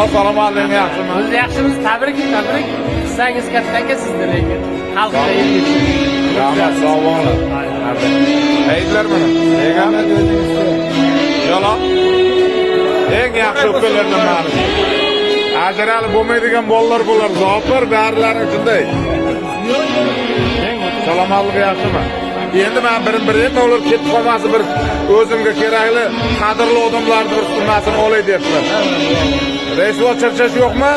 Assalomu alaykum, yaxshimi? Biz yaxshimiz, tabrik. Qissangiz katta aka sizda lekin xalqqa yetishdi. Rahmat, sog' bo'linglar. Aytlar mana. Rahmat o'zingizga. Yo'q. Eng yaxshi ukalardan ma'lum. Ajralib bo'lmaydigan bolalar bo'lar, zo'pir darilarning shunday. Salomatlik yaxshimi? Endi men birin-birin ular ketib qolmasa bir o'zimga kerakli qadrli odamlarni bir sunmasini olay debman. Reyslar charchash yo'qmi?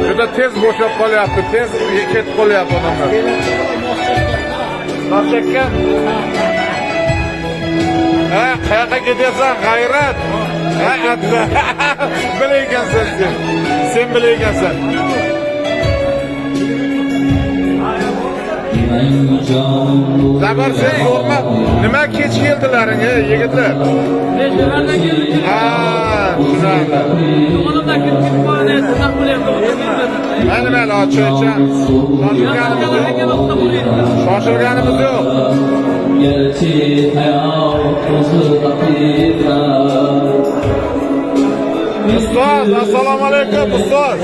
Juda tez bo'shab qolyapti, tez ketib qolyapti odamlar. Nochakka? Qayoqqa ketyapsan? G'ayrat. Bilaygansan sen. Sen bilaygansan. Zabar sen yo'qmi? Nima kech keldilaring, yigitlar? Mejburlardan keldik. Ha, tushunarli. To'g'ridan kirib qo'yadi, shunday bo'lyapti. Mana mana ochaycha. Shoshilganimiz yo'q. Ustoz, assalomu alaykum ustoz.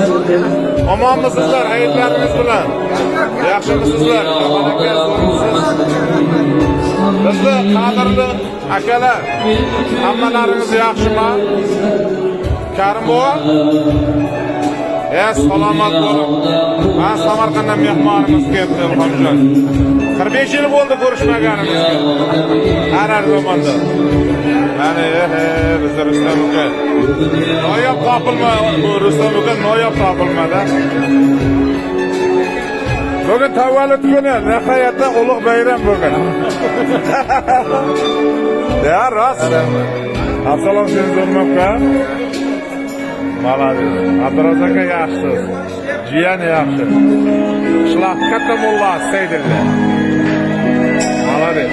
Omonmisizlar, hayitlaringiz bilan? Yaxshimisizlar? Bizni qadrli akalar, hammalaringiz yaxshimi? Karim bova? Salomat bo'ling. Men Samarqanddan mehmonimiz keldi, Ilhomjon. 45 yil bo'ldi ko'rishmaganimizga. Har zamonda. Mana biz Rustam aka. Noyob topilma, bu Rustam aka noyob topilmada. Bugün tavallud kuni, nihoyatda ulug' bayram bugün. Ya rost. Assalom siz o'rmoqqa. Молодец. Abduroz aka yaxshisiz. Jiyan yaxshi. Qishloq katta mulla Saydilla. Молодец.